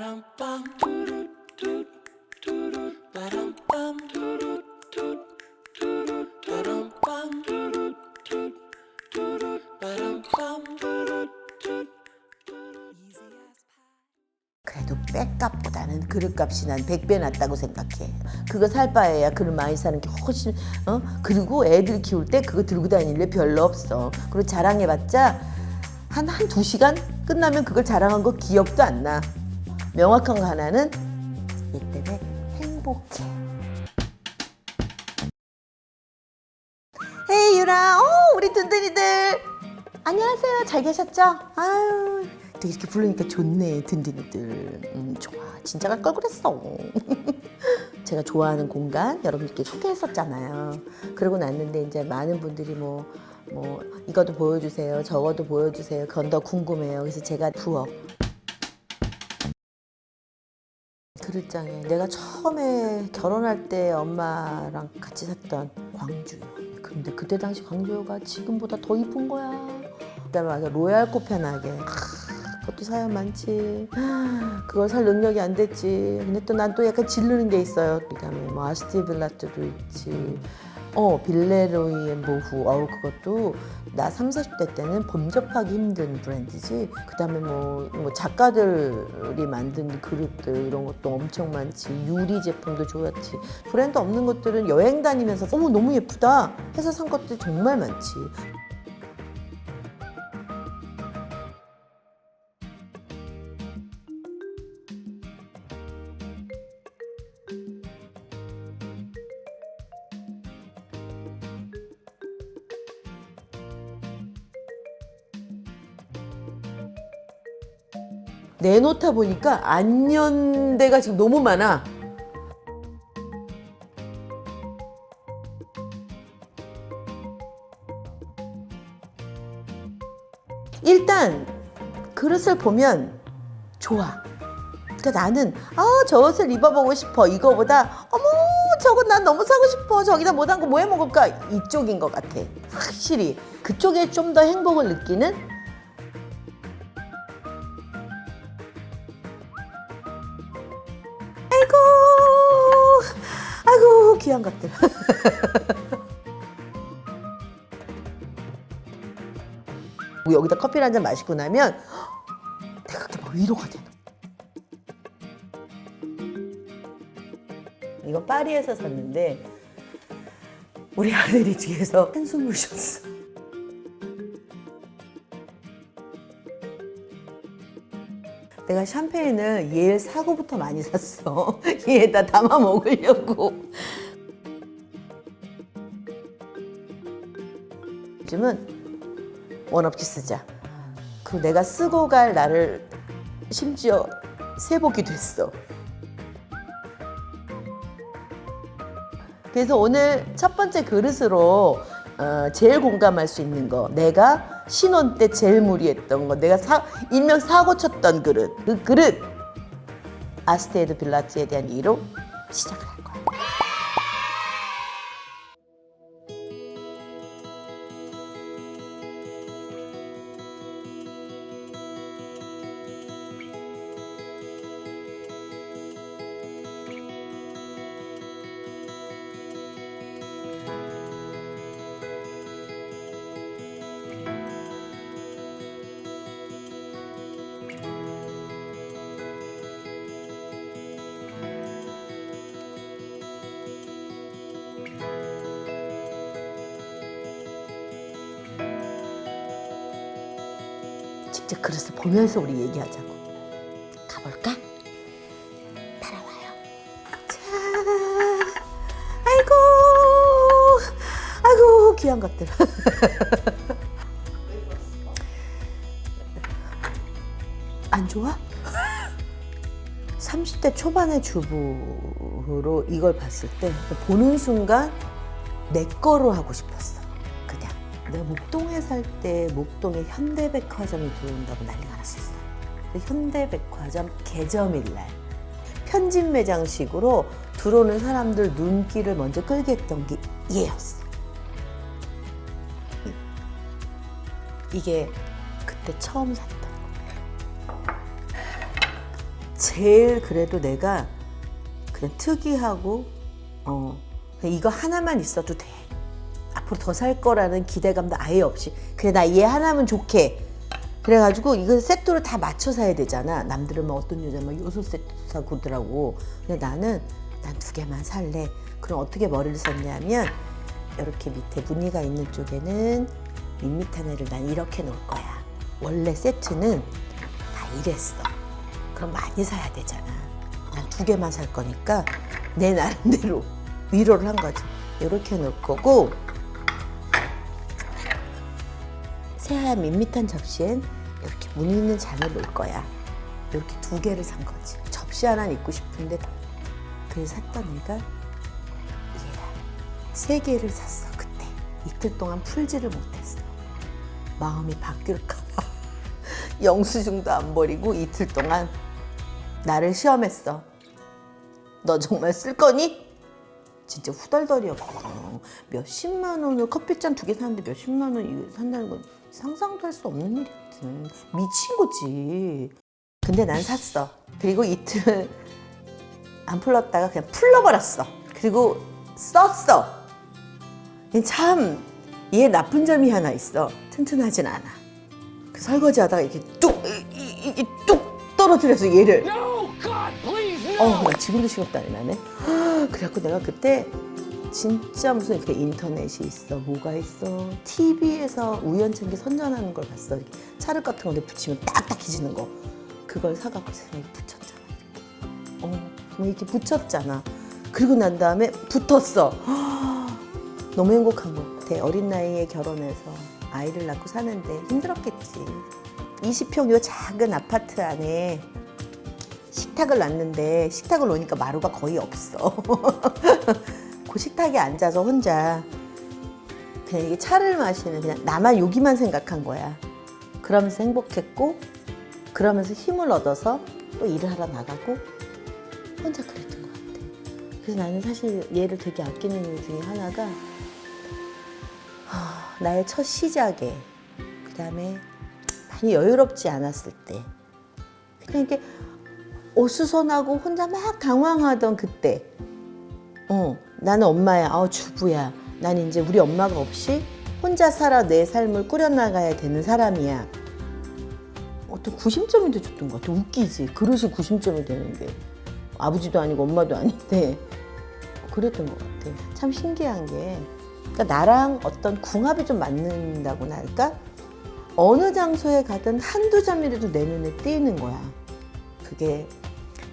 그래도 백값보다는 그릇값이 난 100배 낫다고 생각해. 그거 살 바에야 그릇 많이 사는 게 훨씬 그리고 애들 키울 때 그거 들고 다닐 일 별로 없어. 그리고 자랑해봤자 한 2시간 끝나면 그걸 자랑한 거 기억도 안 나. 명확한 거 하나는 얘 때문에 행복해. 헤이 유라, 우리 든든이들 안녕하세요. 잘 계셨죠? 아유, 또 이렇게 부르니까 좋네, 든든이들. 좋아, 진짜 갈 걸 그랬어. 제가 좋아하는 공간 여러분들께 소개했었잖아요. 그러고 났는데 이제 많은 분들이 뭐 이것도 보여주세요, 저것도 보여주세요. 그건 더 궁금해요. 그래서 제가 부엌 그릇장에 내가 처음에 결혼할 때 엄마랑 같이 샀던 광주요. 근데 그때 당시 광주요가 지금보다 더 이쁜 거야. 그다음에 와서 로얄 코펜하겐. 그것도 사연 많지. 그걸 살 능력이 안 됐지. 근데 또 난 또 약간 질르는 게 있어요. 그다음에 뭐 아스티 빌라트도 있지. 빌레로이의 모후. 그것도 나 30, 40대 때는 범접하기 힘든 브랜드지. 그다음에 뭐 작가들이 만든 그릇들 이런 것도 엄청 많지. 유리 제품도 좋았지. 브랜드 없는 것들은 여행 다니면서 너무 예쁘다 해서 산 것들이 정말 많지. 내놓다 보니까 안 연 데가 지금 너무 많아. 일단 그릇을 보면 좋아. 그러니까 나는 저 옷을 입어보고 싶어. 이거보다 어머 저거 난 너무 사고 싶어. 저기다 못한 거 뭐 해 먹을까? 이쪽인 것 같아. 확실히 그쪽에 좀 더 행복을 느끼는. 아이고 귀한 것들. 여기다 커피를 한 잔 마시고 나면 내가 그게 막 위로가 되는. 이거 파리에서 샀는데 우리 아들이 뒤에서 한숨을 쉬었어. 내가 샴페인을 얘 사고부터 많이 샀어. 얘에다 담아 먹으려고. 요즘은 원 없이 쓰자. 그 내가 쓰고 갈 날을 심지어 세보기도 했어. 그래서 오늘 첫 번째 그릇으로 제일 공감할 수 있는 거, 내가 신혼 때 제일 무리했던 거, 내가 일명 사고 쳤던 그릇, 그 그릇 아스테드 빌라트에 대한 이유로 시작을 할 거야. 직접 그릇을 보면서 우리 얘기하자고. 가볼까? 따라와요. 자, 아이고 귀한 것들. 안 좋아? 30대 초반의 주부로 이걸 봤을 때 보는 순간 내 거로 하고 싶었어. 그냥 내가 목동에 살 때 목동에 현대백화점이 들어온다고 난리가 났었어. 현대백화점 개점일날 편집 매장식으로 들어오는 사람들 눈길을 먼저 끌게 했던 게 얘였어. 이게 그때 처음 샀던 거. 제일 그래도 내가 그냥 특이하고 그냥 이거 하나만 있어도 돼. 앞으로 더 살 거라는 기대감도 아예 없이 그래 나 얘 하나면 좋게. 그래가지고 이거 세트로 다 맞춰 사야 되잖아. 남들은 막 어떤 여자 막 요소 세트 사고 그러더라고. 근데 난 두 개만 살래. 그럼 어떻게 머리를 썼냐면 이렇게 밑에 무늬가 있는 쪽에는 밋밋한 애를 난 이렇게 놓을 거야. 원래 세트는 다 이랬어. 그럼 많이 사야 되잖아. 난 두 개만 살 거니까 내 나름대로 위로를 한 거지. 이렇게 놓을 거고 새하얀 밋밋한 접시엔 이렇게 무늬 있는 잔을 놓을 거야. 이렇게 두 개를 산 거지. 접시 하나는 입고 싶은데 그래서 샀던 애가 얘야. 세 개를 샀어 그때. 이틀 동안 풀지를 못했어. 마음이 바뀔까 봐. 영수증도 안 버리고 이틀 동안 나를 시험했어. 너 정말 쓸 거니? 진짜 후덜덜이었거든. 몇십만 원을 커피잔 두 개 사는데 몇십만 원 이거 산다는 건 상상도 할 수 없는 일이었지. 미친 거지. 근데 난 샀어. 그리고 이틀 안 풀렀다가 그냥 풀러버렸어. 그리고 썼어. 참 얘 나쁜 점이 하나 있어. 튼튼하진 않아. 그 설거지하다가 이렇게 뚝 떨어뜨려서 얘를. 나 지금도 식은땀이 나네. 그래갖고 내가 그때 진짜 무슨 이렇게 인터넷이 있어, 뭐가 있어, TV에서 우연찮게 선전하는 걸 봤어. 이렇게 찰흙 같은 건데 붙이면 딱딱해지는 거. 그걸 사갖고 세상에 붙였잖아. 정말 이렇게 붙였잖아. 그리고 난 다음에 붙었어. 너무 행복한 것 같아. 어린 나이에 결혼해서 아이를 낳고 사는데 힘들었겠지. 20평 요 작은 아파트 안에 식탁을 놨는데 식탁을 놓으니까 마루가 거의 없어. 그 식탁에 앉아서 혼자 그냥 이게 차를 마시는 그냥 나만 여기만 생각한 거야. 그러면서 행복했고 그러면서 힘을 얻어서 또 일을 하러 나가고 혼자 그랬던 것 같아. 그래서 나는 사실 얘를 되게 아끼는 이유 중에 하나가 나의 첫 시작에 그다음에 많이 여유롭지 않았을 때 그냥 이렇게 어수선하고 혼자 막 당황하던 그때 나는 엄마야, 주부야. 난 이제 우리 엄마가 없이 혼자 살아 내 삶을 꾸려나가야 되는 사람이야. 어떤 구심점이 줬던 것 같아. 웃기지. 그릇이 구심점이 되는데 아버지도 아니고 엄마도 아닌데 그랬던 것 같아. 참 신기한 게 그러니까 나랑 어떤 궁합이 좀 맞는다고나 할까? 어느 장소에 가든 한두 점이라도 내 눈에 띄는 거야. 그게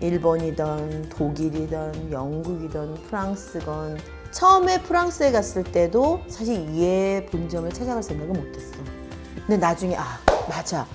일본이든 독일이든 영국이든 프랑스건. 처음에 프랑스에 갔을 때도 사실 얘의 본점을 찾아갈 생각은 못했어. 근데 나중에 맞아,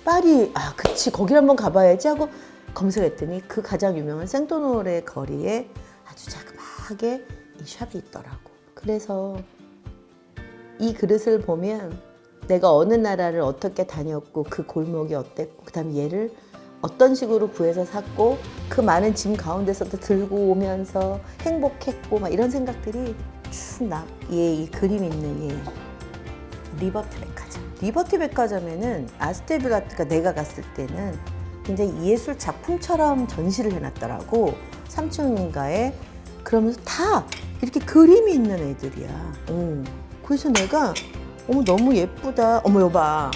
파리, 그치, 거길 한번 가봐야지 하고 검색했더니 그 가장 유명한 생도노르의 거리에 아주 자그마하게 이 샵이 있더라고. 그래서 이 그릇을 보면 내가 어느 나라를 어떻게 다녔고 그 골목이 어땠고 그다음에 얘를 어떤 식으로 구해서 샀고 그 많은 짐 가운데서도 들고 오면서 행복했고 막 이런 생각들이 쭉 나. 얘 이 그림 있는 얘 리버티 백화점. 리버티 백화점에는 아스테빌라트가 내가 갔을 때는 굉장히 예술 작품처럼 전시를 해놨더라고. 3층인가에. 그러면서 다 이렇게 그림이 있는 애들이야. 그래서 내가 너무 예쁘다. 여봐,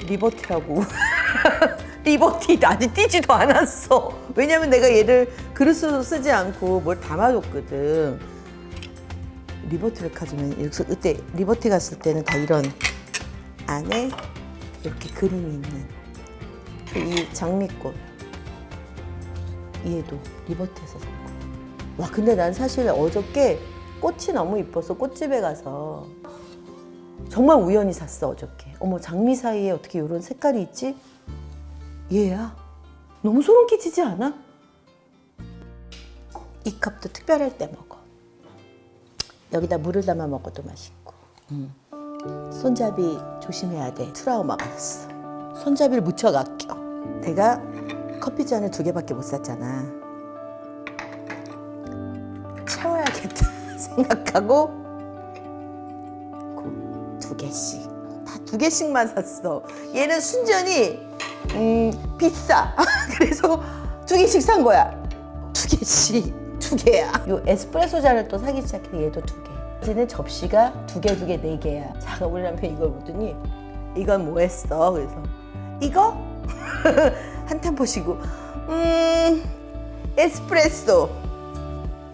리버티라고. 리버티 아직 띄지도 않았어. 왜냐면 내가 얘를 그릇으로 쓰지 않고 뭘 담아줬거든. 리버티 백화점에 그때 리버티 갔을 때는 다 이런 안에 이렇게 그림이 있는 이 장미꽃, 얘도 리버티에서 산 거. 와, 근데 난 사실 어저께 꽃이 너무 이뻐서 꽃집에 가서 정말 우연히 샀어. 어저께. 장미 사이에 어떻게 이런 색깔이 있지? 얘야. 너무 소름 끼치지 않아? 이 컵도 특별할 때 먹어. 여기다 물을 담아 먹어도 맛있고. 손잡이 조심해야 돼. 트라우마 받았어. 손잡이를 무척 아껴. 내가 커피잔을 2개밖에 못 샀잖아. 채워야겠다 생각하고 2개씩. 다 2개씩만 샀어. 얘는 순전히 비싸. 그래서 2개씩 산 거야. 2개씩 2개야. 요 에스프레소 잔을 또 사기 시작해. 얘도 2개. 이제는 접시가 2개, 4개야. 자, 우리 남편 이걸 보더니 이건 뭐 했어? 그래서 이거? 한탄 보시고 에스프레소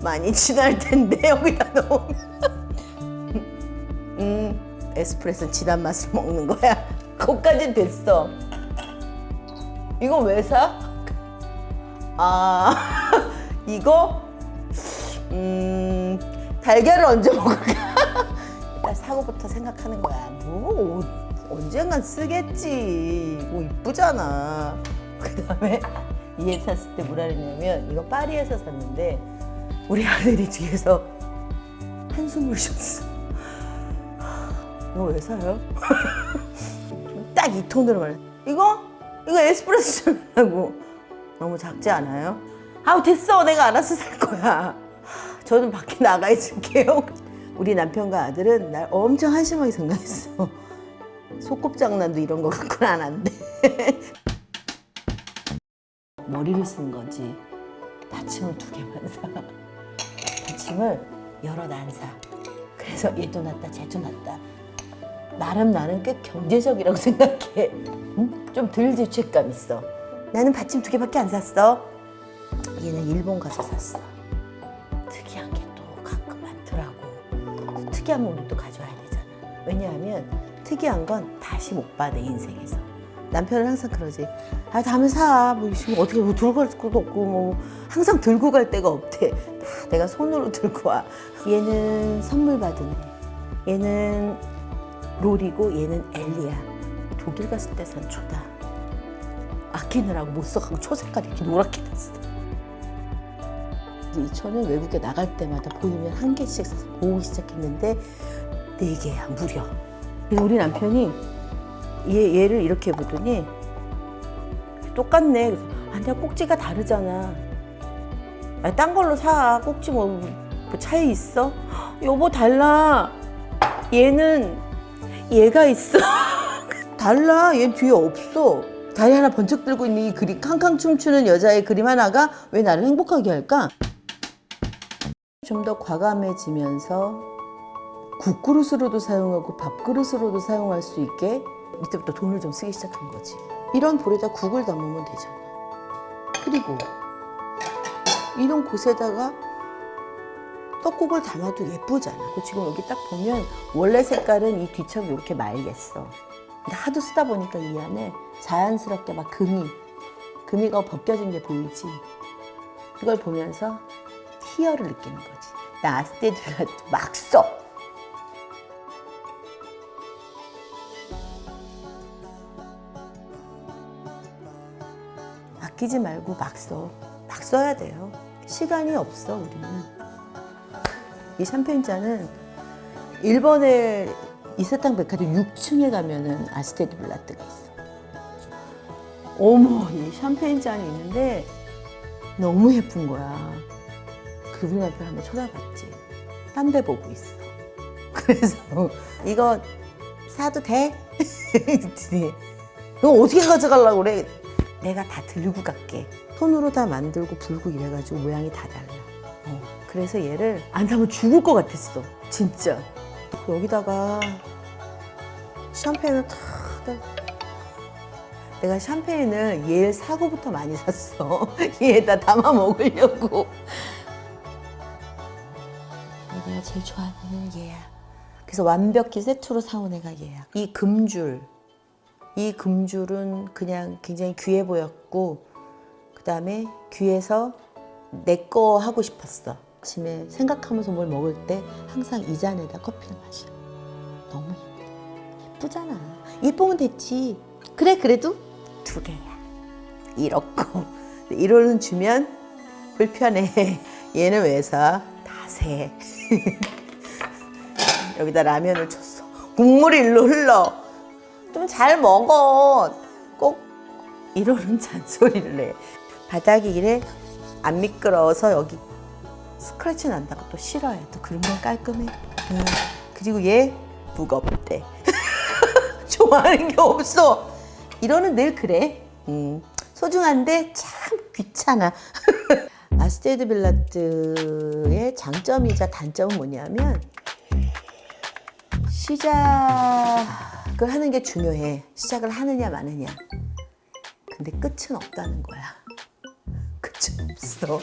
많이 진할 텐데 여기다 넣으면 에스프레소 진한 맛을 먹는 거야. 거기까진 됐어. 이건 왜 사? 아 이거 달걀을 얹어 먹을까? 일단 사고부터 생각하는 거야. 뭐 언젠간 쓰겠지. 뭐 이쁘잖아. 그 다음에 얘 샀을 때 뭐라 그랬냐면 이거 파리에서 샀는데 우리 아들이 뒤에서 한숨을 쉬었어. 이거 왜 사요? 딱 이 톤으로 말해. 이거 에스프레소라고. 너무 작지 않아요? 아우 됐어, 내가 알아서 살 거야. 저는 밖에 나가 있을게요. 우리 남편과 아들은 날 엄청 한심하게 생각했어. 소꿉장난도 이런 거 갖고는 안 돼. 머리를 쓴 거지. 받침을 2개만 사. 받침을 여럿 안 사. 그래서 얘도 낫다 쟤도 낫다. 나름 나는 꽤 경제적이라고 생각해. 응? 좀 덜 죄책감 있어. 나는 받침 2개밖에 안 샀어. 얘는 일본 가서 샀어. 특이한 게 또 가끔 많더라고. 특이한 건 우리도 가져와야 되잖아. 왜냐하면 특이한 건 다시 못 봐, 내 인생에서. 남편은 항상 그러지. 아, 다음에 사. 뭐 지금 어떻게 뭐 들고 갈 것도 없고 뭐 항상 들고 갈 데가 없대. 다 내가 손으로 들고 와. 얘는 선물 받은 애. 얘는 롤이고 얘는 엘리야. 독일 갔을 때 산 초다. 아끼느라고 못 써가고 초색깔이 이렇게 노랗게 됐어. 이 초는 외국에 나갈 때마다 보이면 1개씩 사서 모으기 시작했는데 4개야 무려. 그래서 우리 남편이 얘를 이렇게 보더니 똑같네. 그래서 내가 꼭지가 다르잖아. 아니, 딴 걸로 사. 꼭지 뭐 차이 있어? 여보 달라. 얘는 얘가 있어. 달라. 얘는 뒤에 없어. 다리 하나 번쩍 들고 있는 이 그림, 캉캉 춤추는 여자의 그림 하나가 왜 나를 행복하게 할까? 좀 더 과감해지면서 국그릇으로도 사용하고 밥그릇으로도 사용할 수 있게 이때부터 돈을 좀 쓰기 시작한 거지. 이런 볼에다 국을 담으면 되잖아. 그리고 이런 곳에다가 떡국을 담아도 예쁘잖아. 지금 여기 딱 보면 원래 색깔은 이 뒤척이 이렇게 말겠어. 근데 하도 쓰다 보니까 이 안에 자연스럽게 막 금이가 벗겨진 게 보이지. 그걸 보면서 희열을 느끼는 거지. 나 아스테드가 막 써. 아끼지 말고 막 써. 막 써야 돼요. 시간이 없어, 우리는. 이 샴페인 잔은 일본에 이세탄 백화점 6층에 가면은 아스테드 블라트가 있어. 어머, 이 샴페인 잔이 있는데 너무 예쁜 거야. 그 우리 남편 한번 쳐다봤지. 딴 데 보고 있어. 그래서 이거 사도 돼? 이거 어떻게 가져가려고 그래? 내가 다 들고 갈게. 손으로 다 만들고 불고 이래가지고 모양이 다 달라. 그래서 얘를 안 사면 죽을 것 같았어. 진짜. 여기다가 샴페인을 탁. 내가 샴페인을 얘 사고부터 많이 샀어. 얘에다 담아 먹으려고. 내가 제일 좋아하는 애는 얘야. 그래서 완벽히 세트로 사온 애가 얘야. 이 금줄은 그냥 굉장히 귀해 보였고, 그 다음에 귀해서 내 거 하고 싶었어. 아침에 생각하면서 뭘 먹을 때 항상 이 잔에다 커피를 마셔. 너무 예쁘잖아. 예쁘면 됐지. 그래, 그래도 2개야. 이렇고 1호는 주면 불편해. 얘는 왜 사? 다 새. 여기다 라면을 줬어. 국물이 일로 흘러. 좀 잘 먹어. 꼭 1호는 잔소리를 해. 바닥이 이래 안 미끄러워서 여기 스크래치 난다고 또 싫어해. 또 그런 건 깔끔해. 그리고 얘 무겁대. 좋아하는 게 없어. 1호는 늘 그래. 소중한데 참 귀찮아. 아스테드 빌라트의 장점이자 단점은 뭐냐면 시작을 하는 게 중요해. 시작을 하느냐 마느냐. 근데 끝은 없다는 거야. 끝은 없어.